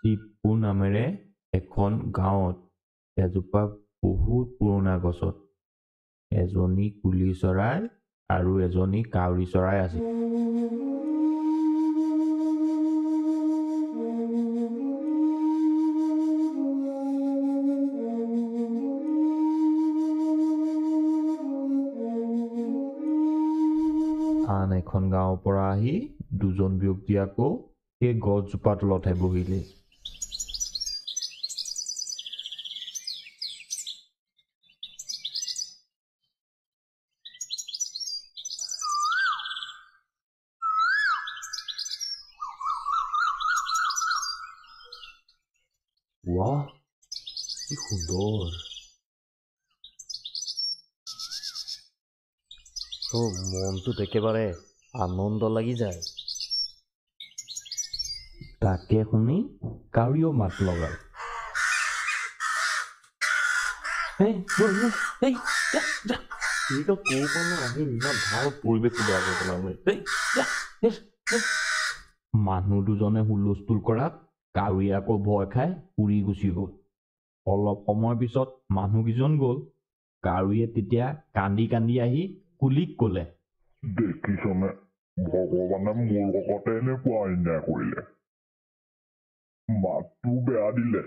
শিৱপুৰ নামেৰে এখন গাঁৱত এজোপা বহুত পুৰণা গছত এজনী কুলি চৰাই আৰু এজনী কাউৰী চৰাই আছিল। আন এখন গাঁৱৰ পৰা আহি দুজন ব্যক্তি আকৌ সেই গছজোপা তলতহে বহিলে। ৱাহ, কি সুন্দৰ! মনটোত একেবাৰে আনন্দ লাগি যায়। তাকে শুনি কাউৰীও মাত লগাল। মানুহ দুজনে হুলস্থুল কৰাত কাউৰী আকৌ ভয় খাই উৰি গুচি গ'ল। অলপ সময়ৰ পিছত মানুহকেইজন গ'ল। কাউৰীয়ে তেতিয়া কান্দি কান্দি আহি কুলিক ক'লে, দেখিছনে, ভগৱানে মোৰ লগতে এনেকুৱা অন্যায় কৰিলে। মাতটো বেয়া দিলে,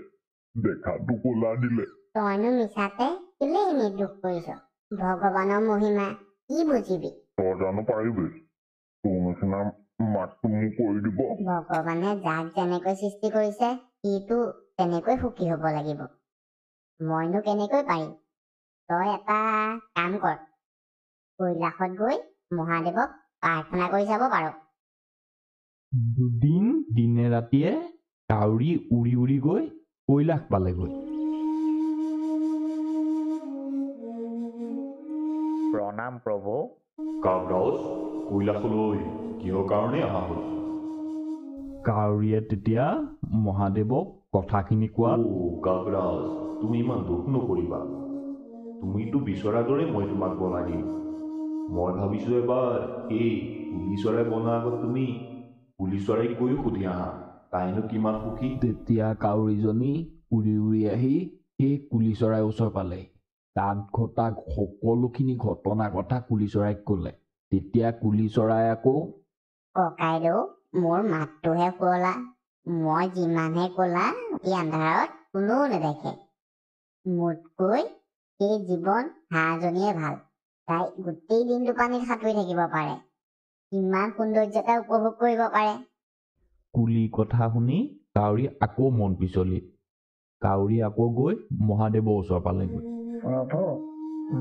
দেখাটো ক'লা দিলে। তইনো মিছাতে কেলে এনে দুখ কৰিছ? ভগৱানৰ মহিমা কি বুজিবি? তই জানো পাৰিবি তোৰ নিচিনা মাতটো মোক কৰি দিব? ভগৱানে যাক যেনেকৈ সৃষ্টি কৰিছে সিটো তেনেকৈ সুখী হ'ব লাগিব। মইনো কেনেকৈ পাৰিম? তই এটা কাম কৰ, কৈলাশত গৈ মহাদেৱক প্ৰাৰ্থনা কৰি যাব পাৰ। দুদিন দিনে ৰাতিয়ে কাউৰী উৰি উৰি গৈ কৈলাশ পালেগৈ। প্ৰণাম প্ৰভু। কাব্ৰাজ, কৈলাশলৈ কিহৰ কাৰণে অহা হ'ল? কাউৰীয়ে তেতিয়া মহাদেৱক কথাখিনি কোৱাত, কাব্ৰাজ, তুমি ইমান দুখ নকৰিবা। তুমিতো বিচৰা দৰে মই তোমাক বনাই দিম। মই ভাবিছোঁ এবাৰ এই কুলি চৰাই বনোৱাৰ আগত তুমি কুলি চৰাইক গৈও সুধি আহা তাইনো কিমান সুখী। তেতিয়া কাউৰীজনী উৰি উৰি আহি সেই কুলি চৰাইৰ ওচৰ পালে। তাত ঘটা সকলোখিনি ঘটনাৰ কথা কুলি চৰাইক ক'লে। তেতিয়া কুলি চৰাই আকৌ, ককাইদেউ, মোৰ মাতটোহে শুৱলা। মই যিমানহে ক'লা এই আন্ধাৰত কোনেও নেদেখে। মোতকৈ সেই জীৱন হাঁহজনীয়ে ভাল। তাই গোটেই দিনটো পানীত সাঁতুৰি থাকিব পাৰে, কিমান সৌন্দৰ্যতা উপভোগ কৰিব পাৰে। কুলি কথা শুনি কাউৰী আকৌ মন পিছলিল। কাউৰী আকৌ গৈ মহাদেৱৰ ওচৰ পালেগৈ। প্ৰভু,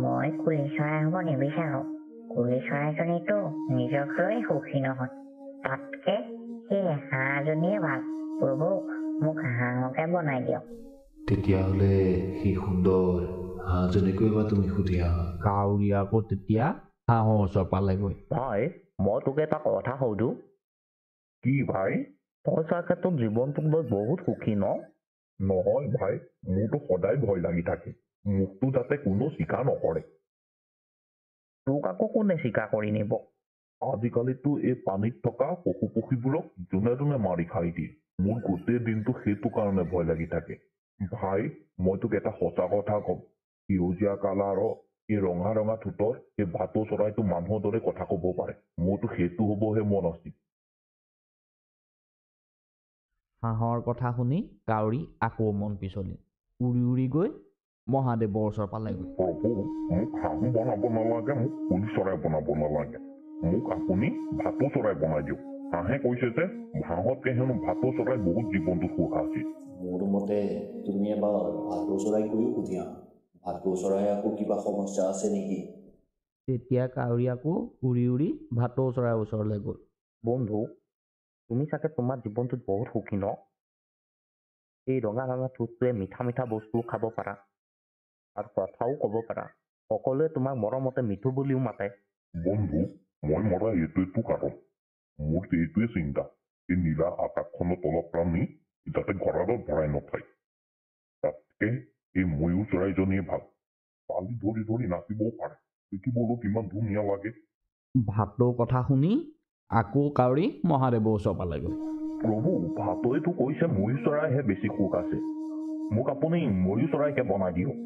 মই কুলি চৰাই হ'ব নিবিচাৰোঁ। কুলি চৰাইজনীতো নিজক লৈ সুখী নহয়, তাতকে সেই হাঁহজনীয়ে ভাল। প্ৰভু, মোক হাঁহকে বনাই দিয়ক। তেতিয়াহ'লে সেই সুন্দৰ হাঁহজনীকো এবাৰ তুমি সুধি আহা। কাউৰী আকৌ তেতিয়া হাঁহৰ ওচৰ পালেগৈ। ভাই, মই তোক এটা কথা সুধো। কি ভাই? তই চাগে তোৰ জীৱনটোক লৈ বহুত সুখী ন? নহয় ভাই, মোৰতো সদায় ভয় লাগি থাকে মোকতো যাতে কোনো চিকাৰ নকৰে। তোক আকৌ কোনে চিকাৰ কৰি নিব? আজিকালিতো এই পানীত থকা পশু পক্ষীবোৰক যোনে যোনে মাৰি খাই দিয়ে। মোৰ গোটেই দিনটো সেইটো কাৰণে ভয় লাগি থাকে। ভাই, মই তোক এটা সঁচা কথা ক'ম। সেউজীয়া কালাৰৰ এই ৰঙা ৰঙা ঠোঁটৰ এই ভাটৌ চৰাইটো মানুহৰ দৰে কথা ক'ব পাৰে। মোৰতো সেইটো হ'বহে মন আছিল। হাঁহৰ কথা শুনি কাউৰী আকৌ মন পিছলিল। উৰি উৰি গৈ মহাদেৱৰ ওচৰ পালেগৈ। প্ৰভু, মোক হাঁহ বনাব নালাগে, মোক কুলি চৰাই বনাব নালাগে। মোক আপুনি ভাটৌ চৰাই বনাই দিয়ক। হাঁহে কৈছে যে হাঁহতকে হেনো ভাটৌ চৰাই বহুত জীৱনটো সুখ আছিল। মোৰ মতে তুমি এবাৰ ভাটৌ চৰাই গৈও সুধি আহা। ভাটৌ চৰাই আকৌ কিবা সমস্যা আছে নেকি? তেতিয়া কাউৰী আকৌ উৰি উৰি ভাটৌ চৰাইৰ ওচৰলৈ গ'ল। বন্ধু, তুমি চাগে তোমাৰ জীৱনটোত বহুত সুখী ন? এই ৰঙা ৰঙা ঠোঁটটোৱে মিঠা মিঠা বস্তু খাব পাৰা আৰু কথাও ক'ব পাৰা। সকলোৱে তোমাক মৰমতে মিঠু বুলিও মাতে। বন্ধু, মই মৰা এইটোৱেতো কাৰণ। মোৰ এইটোৱে চিন্তা, এই নীলা আকাশখনৰ তলত প্ৰাণী যাতে গঁৰালত ভৰাই নথয়। তাতকে এই ময়ূৰ চৰাইজনীয়ে ভাল। পালি ধৰি ধৰি নাচিবও পাৰে, দেখিবলৈ কিমান ধুনীয়া লাগে। ভাটৌ কথা শুনি আকৌ কাউৰী মহাদেৱৰ ওচৰ পালেগৈ। প্ৰভু ভাতৈতো কৈছে ময়ূৰ চৰাইহে বেছি সুখ আছে মোক আপুনি ময়ূৰ চৰাইকে বনাই দিয়ক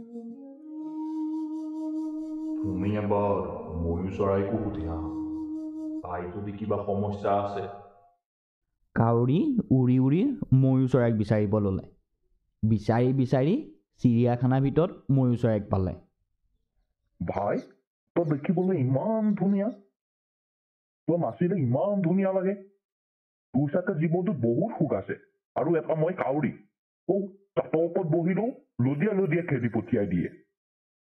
তুমি এবাৰ ময়ূৰ চৰাইকো সুধি আহা তাই যদি কিবা সমস্যা আছে কাউৰী উৰি উৰি ময়ূৰ চৰাইক বিচাৰিব ল'লে বিচাৰি বিচাৰি চিৰিয়াখানাৰ ভিতৰত ময়ূৰ চৰাইক পালে ভাই তই দেখিবলৈ ইমান ধুনীয়া তই নাচিলে ইমান ধুনীয়া লাগে তোৰ চাগে জীৱনটোত বহুত সুখ আছে আৰু এটা মই কাউৰী তাতৰ ওপৰত বহিলো লদিয়া লদিয়া খেদি পঠিয়াই দিয়ে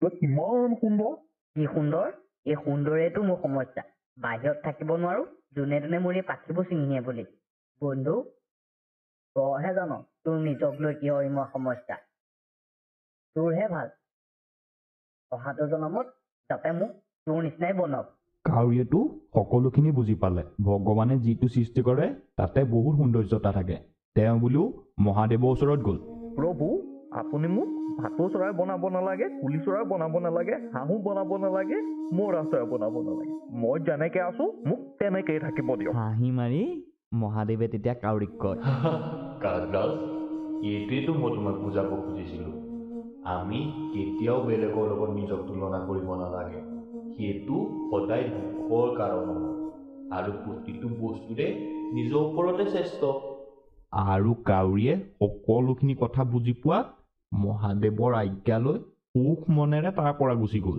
তই কিমান সুন্দৰ কি সুন্দৰ এই সুন্দৰেতো মোৰ সমস্যা বাহিৰত থাকিব নোৱাৰো যোনে যোনে মোৰ এই পাখিবোৰ ছিঙি নিয়ে বুলি বন্ধু তইহে জান তোৰ নিজক লৈ কিহৰ ইমান সমস্যা তোৰহে ভাল অহাটো জনমত যাতে মোক তোৰ নিচিনাই বনাওক কাউৰীয়েতো সকলোখিনি বুজি পালে ভগৱানে যিটো সৃষ্টি কৰে তাতে বহুত সৌন্দৰ্যতা থাকে তেওঁ বুলিও মহাদেৱৰ ওচৰত গ'ল প্ৰভু আপুনি মোক ভাটৌ চৰাই বনাব নালাগে কুলি চৰাই বনাব নালাগে হাঁহো বনাব নালাগে মৌৰা চৰাই বনাব নালাগে মই যেনেকে আছো মোক তেনেকেই থাকিব দিয়ক হাঁহি মাৰি মহাদেৱে তেতিয়া কাউৰীক কয় কাজৰাজ এইটোৱেতো মই তোমাক বুজাব খুজিছিলোঁ আমি কেতিয়াও বেলেগৰ লগত নিজক তুলনা কৰিব নালাগে সেইটো সদায় দুখৰ কাৰণ হ'ব আৰু প্ৰতিটো বস্তুৰে নিজৰ ওপৰতে শ্ৰেষ্ঠ আৰু কাউৰীয়ে সকলোখিনি কথা বুজি পোৱাত মহাদেৱৰ আজ্ঞা লৈ সুখ মনেৰে তাৰ পৰা গুচি গ'ল